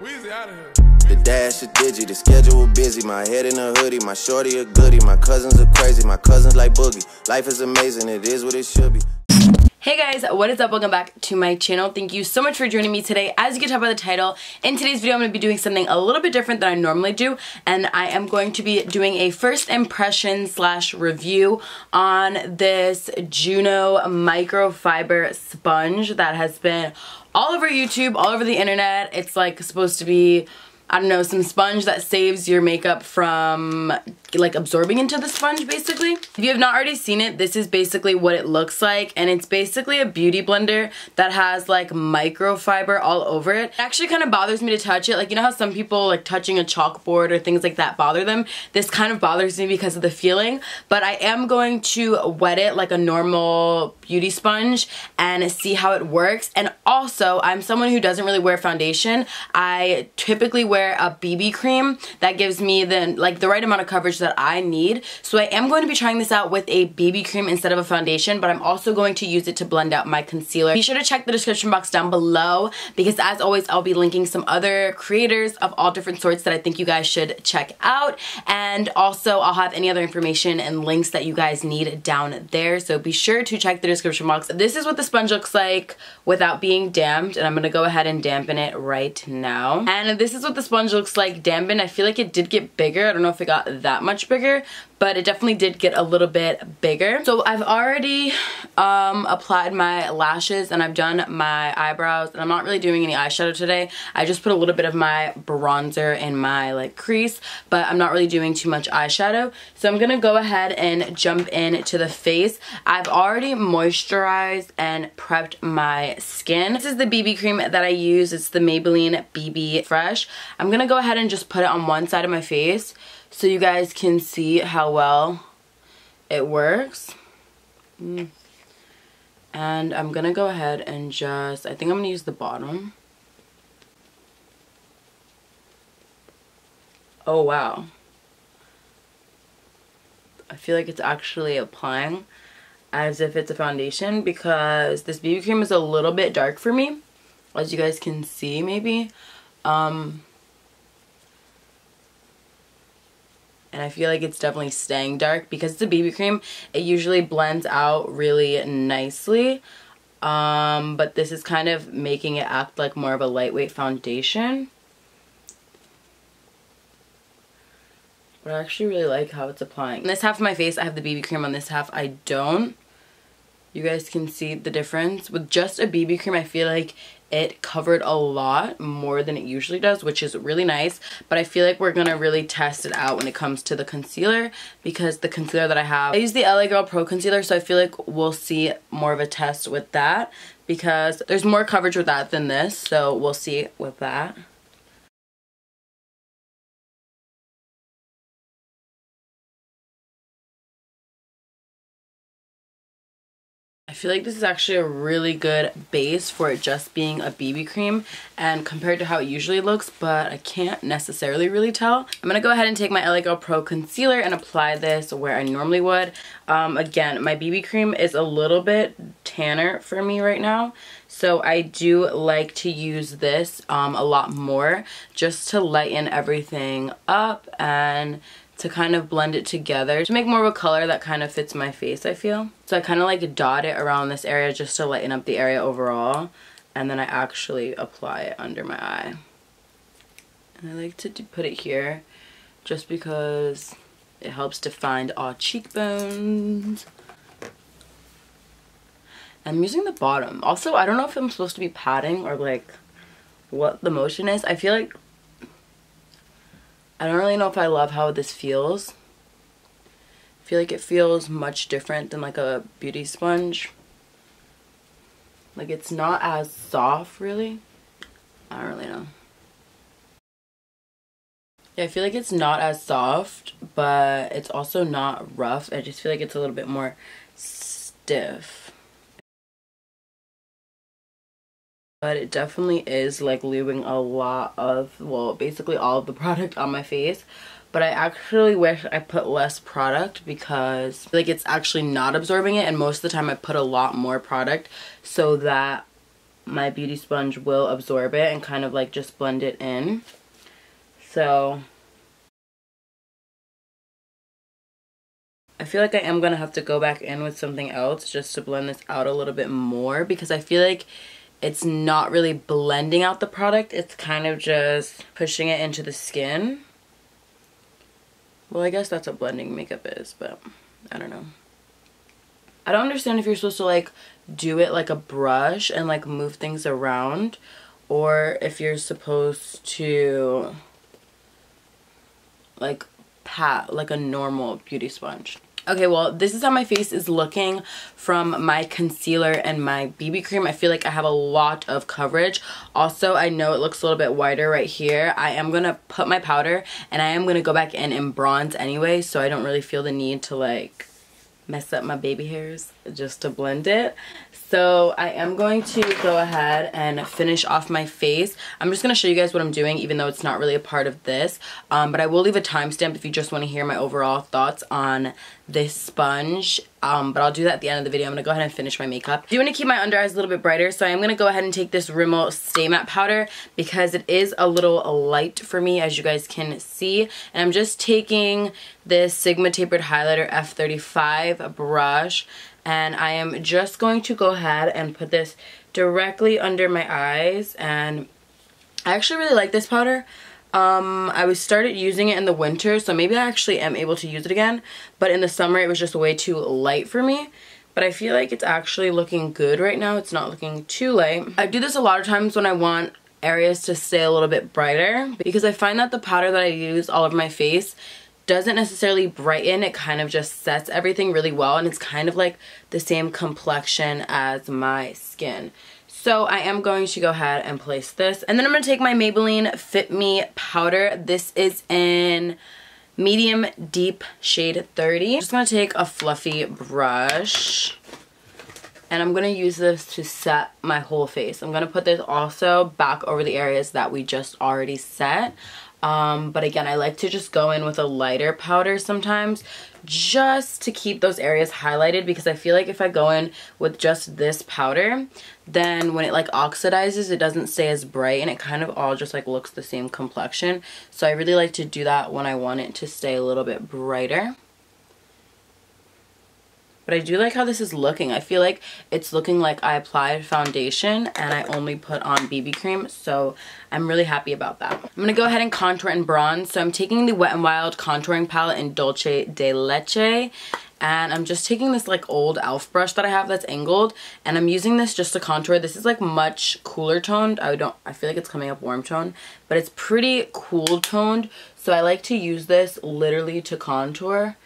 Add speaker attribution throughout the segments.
Speaker 1: Weezy out of here.
Speaker 2: The dash is digi, the schedule busy. My head in a hoodie, my shorty a goodie. My cousins are crazy, my cousins like boogie. Life is amazing, it is what it should be.
Speaker 3: Hey guys, what is up? Welcome back to my channel. Thank you so much for joining me today. As you can tell by the title, in today's video I'm going to be doing something a little bit different than I normally do, and I am going to be doing a first impression / review on this Juno microfiber sponge that has been all over YouTube, all over the internet. It's like supposed to be, I don't know, some sponge that saves your makeup from like absorbing into the sponge basically. If you have not already seen it, this is basically what it looks like, and it's basically a beauty blender that has like microfiber all over it. It actually kind of bothers me to touch it. Like, you know how some people like touching a chalkboard or things like that bother them? This kind of bothers me because of the feeling, but I am going to wet it like a normal beauty sponge and see how it works. And also, I'm someone who doesn't really wear foundation. I typically wear a BB cream that gives me the right amount of coverage that I need. So I am going to be trying this out with a BB cream instead of a foundation, but I'm also going to use it to blend out my concealer. Be sure to check the description box down below because as always I'll be linking some other creators of all different sorts that I think you guys should check out, and also I'll have any other information and links that you guys need down there, so be sure to check the description box. This is what the sponge looks like without being damped, and I'm gonna go ahead and dampen it right now. And this is what the sponge looks like dampened. I feel like it did get bigger. I don't know if it got that much bigger, but it definitely did get a little bit bigger. So I've already applied my lashes and I've done my eyebrows, and I'm not really doing any eyeshadow today. I just put a little bit of my bronzer in my like crease, but I'm not really doing too much eyeshadow. So I'm gonna go ahead and jump into the face. I've already moisturized and prepped my skin. This is the BB cream that I use. It's the Maybelline BB Fresh. I'm gonna go ahead and just put it on one side of my face so you guys can see how well it works. And I'm gonna go ahead and just, I think I'm gonna use the bottom. Oh wow. I feel like it's actually applying as if it's a foundation because this BB cream is a little bit dark for me, as you guys can see maybe. And I feel like it's definitely staying dark because it's a BB cream. It usually blends out really nicely. But this is kind of making it act like more of a lightweight foundation. But I actually really like how it's applying. On this half of my face, I have the BB cream. On this half, I don't. You guys can see the difference. With just a BB cream, I feel like it covered a lot more than it usually does, which is really nice. But I feel like we're gonna really test it out when it comes to the concealer, because the concealer that I have, I use the LA Girl Pro Concealer, so I feel like we'll see more of a test with that because there's more coverage with that than this, so we'll see with that. I feel like this is actually a really good base for it just being a BB cream and compared to how it usually looks, but I can't necessarily really tell. I'm going to go ahead and take my LA Girl Pro Concealer and apply this where I normally would. Again, my BB cream is a little bit tanner for me right now, so I do like to use this a lot more just to lighten everything up and to kind of blend it together to make more of a color that kind of fits my face, I feel. So I kind of like dot it around this area just to lighten up the area overall, and then I actually apply it under my eye. And I like to put it here just because it helps define our cheekbones. I'm using the bottom. Also, I don't know if I'm supposed to be patting or like what the motion is. I feel like I don't really know if I love how this feels. I feel like it feels much different than like a beauty sponge. Like it's not as soft really. I don't really know. Yeah, I feel like it's not as soft, but it's also not rough. I just feel like it's a little bit more stiff. But it definitely is like leaving a lot of, well, basically all of the product on my face. But I actually wish I put less product because like it's actually not absorbing it, and most of the time I put a lot more product so that my beauty sponge will absorb it and kind of like just blend it in. So I feel like I am going to have to go back in with something else just to blend this out a little bit more, because I feel like it's not really blending out the product. It's kind of just pushing it into the skin. Well, I guess that's what blending makeup is, but I don't know. I don't understand if you're supposed to like do it like a brush and like move things around, or if you're supposed to like pat like a normal beauty sponge. Okay, well, this is how my face is looking from my concealer and my BB cream. I feel like I have a lot of coverage. Also, I know it looks a little bit whiter right here. I am going to put my powder, and I am going to go back in and bronze anyway, so I don't really feel the need to like mess up my baby hairs just to blend it. So I am going to go ahead and finish off my face. I'm just going to show you guys what I'm doing, even though it's not really a part of this. But I will leave a timestamp if you just want to hear my overall thoughts on this sponge. But I'll do that at the end of the video. I'm going to go ahead and finish my makeup. I do want to keep my under eyes a little bit brighter, so I am going to go ahead and take this Rimmel Stay Matte Powder because it is a little light for me, as you guys can see. And I'm just taking this Sigma Tapered Highlighter F35 brush, and I am just going to go ahead and put this directly under my eyes. And I actually really like this powder. I started using it in the winter, so maybe I actually am able to use it again. But in the summer, it was just way too light for me. But I feel like it's actually looking good right now. It's not looking too light. I do this a lot of times when I want areas to stay a little bit brighter, because I find that the powder that I use all over my face doesn't necessarily brighten. It kind of just sets everything really well, and it's kind of like the same complexion as my skin. So I am going to go ahead and place this, and then I'm going to take my Maybelline Fit Me powder. This is in medium deep shade 30. I'm just going to take a fluffy brush, and I'm going to use this to set my whole face. I'm going to put this also back over the areas that we just already set. But again, I like to just go in with a lighter powder sometimes just to keep those areas highlighted, because I feel like if I go in with just this powder, then when it like oxidizes, it doesn't stay as bright, and it kind of all just like looks the same complexion. So I really like to do that when I want it to stay a little bit brighter. But I do like how this is looking. I feel like it's looking like I applied foundation and I only put on BB cream, so I'm really happy about that. I'm going to go ahead and contour and bronze. So I'm taking the Wet n Wild contouring palette in Dulce de Leche, and I'm just taking this like old e.l.f. brush that I have that's angled, and I'm using this just to contour. This is like much cooler toned. I feel like it's coming up warm tone, but it's pretty cool toned. So I like to use this literally to contour,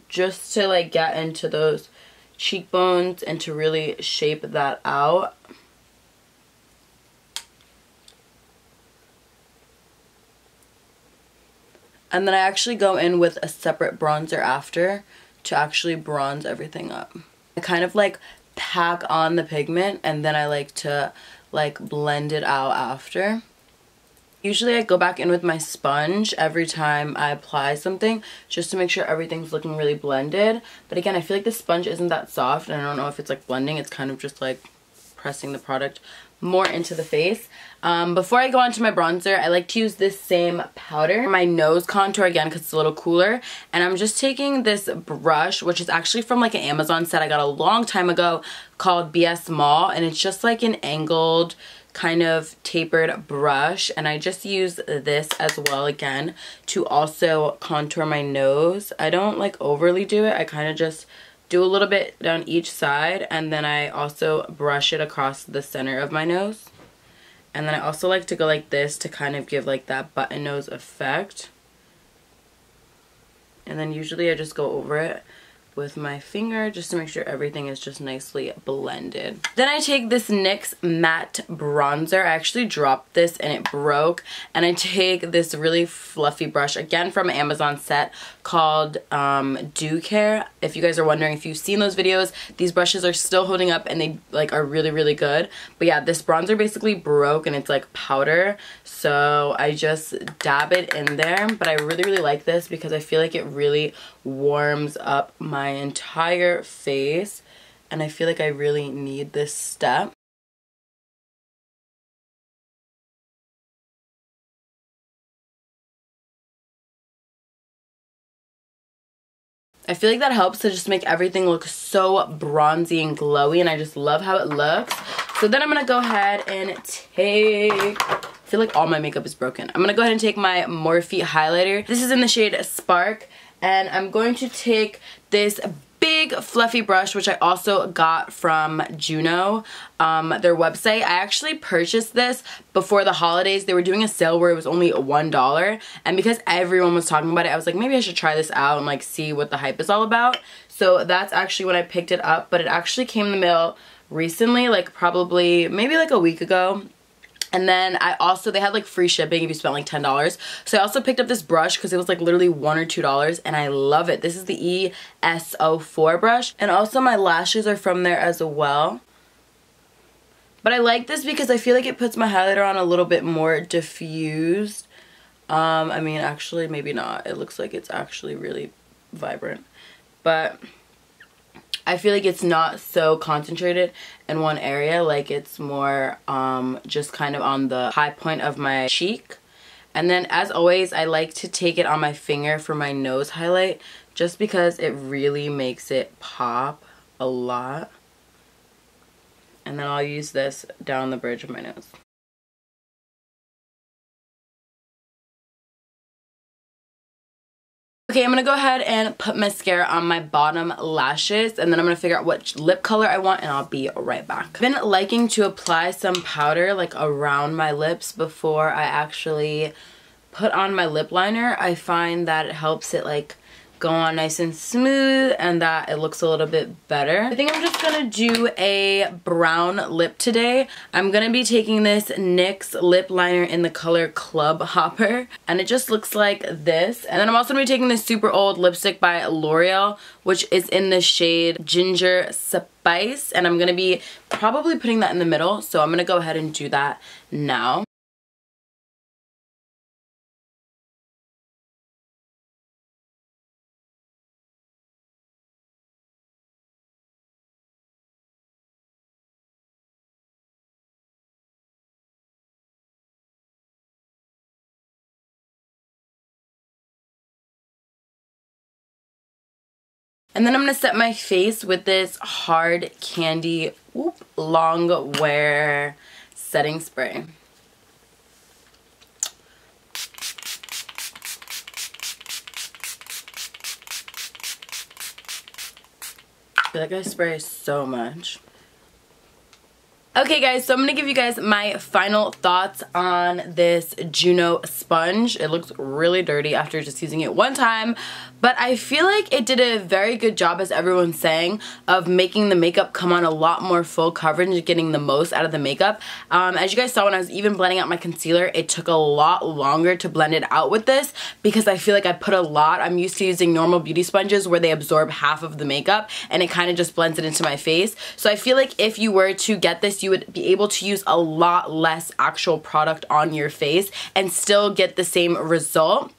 Speaker 3: just to like get into those cheekbones and to really shape that out. And then I actually go in with a separate bronzer after to actually bronze everything up. I kind of like pack on the pigment, and then I like to like blend it out after. Usually I go back in with my sponge every time I apply something, just to make sure everything's looking really blended. But again, I feel like the sponge isn't that soft, and I don't know if it's like blending. It's kind of just like pressing the product more into the face. Before I go on to my bronzer, I like to use this same powder for my nose contour again, because it's a little cooler. And I'm just taking this brush, which is actually from like an Amazon set I got a long time ago, called BS Mall, and it's just like an angled kind of tapered brush, and I just use this as well again to also contour my nose. I don't like overly do it. I kind of just do a little bit down each side, and then I also brush it across the center of my nose. And then I also like to go like this to kind of give like that button nose effect. And then usually I just go over it with my finger just to make sure everything is just nicely blended. Then I take this NYX matte bronzer. I actually dropped this and it broke, and I take this really fluffy brush again from an Amazon set called Do Care. If you guys are wondering if you've seen those videos, these brushes are still holding up and they like are really good. But yeah, this bronzer basically broke and it's like powder, so I just dab it in there. But I really like this because I feel like it really warms up my entire face, and I feel like I really need this step. I feel like that helps to just make everything look so bronzy and glowy, and I just love how it looks. So then I'm gonna go ahead and take, I feel like all my makeup is broken. I'm gonna go ahead and take my Morphe highlighter. This is in the shade Spark, and I'm going to take this big fluffy brush, which I also got from Juno, their website. I actually purchased this before the holidays. They were doing a sale where it was only $1, and because everyone was talking about it, I was like, maybe I should try this out and like see what the hype is all about. So that's actually when I picked it up, but it actually came in the mail recently, like probably maybe like a week ago. And then they had like free shipping if you spent like $10. So I also picked up this brush because it was like literally $1 or $2, and I love it. This is the ES04 brush, and also my lashes are from there as well. But I like this because I feel like it puts my highlighter on a little bit more diffused. I mean, actually maybe not. It looks like it's actually really vibrant, but I feel like it's not so concentrated in one area. Like it's more just kind of on the high point of my cheek. And then as always, I like to take it on my finger for my nose highlight, just because it really makes it pop a lot. And then I'll use this down the bridge of my nose. Okay, I'm gonna go ahead and put mascara on my bottom lashes, and then I'm gonna figure out what lip color I want, and I'll be right back. I've been liking to apply some powder like around my lips before I actually put on my lip liner. I find that it helps it like go on nice and smooth, and that it looks a little bit better. I think I'm just gonna do a brown lip today. I'm gonna be taking this NYX lip liner in the color Club Hopper, and it just looks like this. And then I'm also gonna be taking this super old lipstick by L'Oreal, which is in the shade Ginger Spice, and I'm gonna be probably putting that in the middle, so I'm gonna go ahead and do that now. And then I'm going to set my face with this Hard Candy Long Wear setting spray. I feel like I spray so much. Okay guys, so I'm going to give you guys my final thoughts on this Juno sponge. It looks really dirty after just using it one time, but I feel like it did a very good job, as everyone's saying, of making the makeup come on a lot more full coverage and getting the most out of the makeup. As you guys saw when I was even blending out my concealer, it took a lot longer to blend it out with this because I feel like I put a lot. I'm used to using normal beauty sponges where they absorb half of the makeup and it kind of just blends it into my face. So I feel like if you were to get this, you would be able to use a lot less actual product on your face and still get the same result.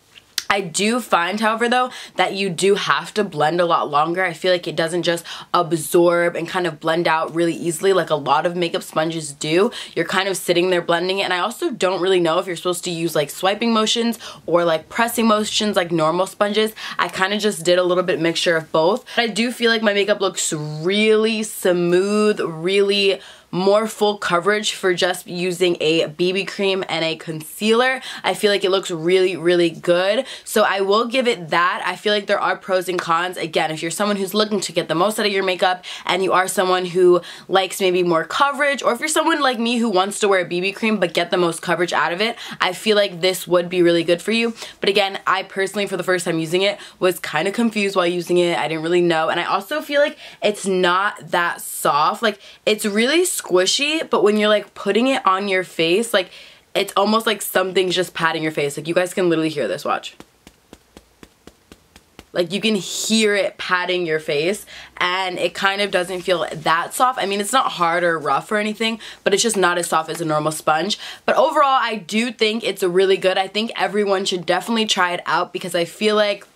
Speaker 3: I do find, however, though, that you do have to blend a lot longer. I feel like it doesn't just absorb and kind of blend out really easily like a lot of makeup sponges do. You're kind of sitting there blending it, and I also don't really know if you're supposed to use like swiping motions or like pressing motions like normal sponges. I kind of just did a little bit mixture of both. But I do feel like my makeup looks really smooth, really more full coverage for just using a BB cream and a concealer. I feel like it looks really, really good. So I will give it that. I feel like there are pros and cons. Again, if you're someone who's looking to get the most out of your makeup and you are someone who likes maybe more coverage, or if you're someone like me who wants to wear a BB cream but get the most coverage out of it, I feel like this would be really good for you. But again, I personally, for the first time using it, was kind of confused while using it. I didn't really know. And I also feel like it's not that soft. Like, it's really squishy, but when you're like putting it on your face, like it's almost like something's just patting your face. Like, you guys can literally hear this, watch. Like, you can hear it patting your face, and it kind of doesn't feel that soft. I mean, it's not hard or rough or anything, but it's just not as soft as a normal sponge. But overall, I do think it's really good. I think everyone should definitely try it out because I feel like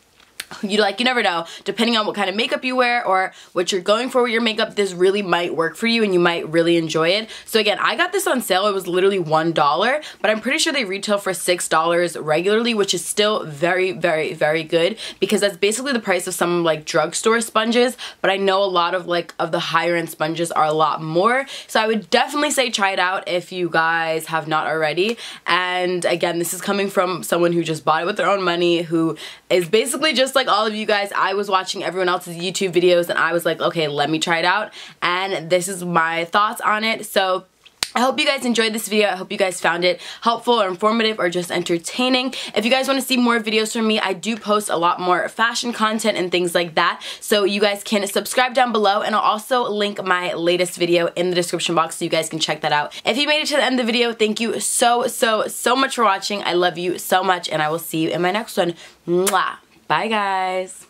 Speaker 3: you never know, depending on what kind of makeup you wear or what you're going for with your makeup, this really might work for you and you might really enjoy it. So again, I got this on sale. It was literally $1, but I'm pretty sure they retail for $6 regularly, which is still very, very, very good, because that's basically the price of some like drugstore sponges, but I know a lot of the higher end sponges are a lot more. So I would definitely say try it out if you guys have not already. And again, this is coming from someone who just bought it with their own money, who is basically just like all of you guys. I was watching everyone else's YouTube videos and I was like, okay, let me try it out, and this is my thoughts on it. So I hope you guys enjoyed this video. I hope you guys found it helpful or informative or just entertaining. If you guys want to see more videos from me, I do post a lot more fashion content and things like that. So you guys can subscribe down below, and I'll also link my latest video in the description box so you guys can check that out. If you made it to the end of the video, thank you so, so, so much for watching. I love you so much, and I will see you in my next one. Mwah. Bye, guys.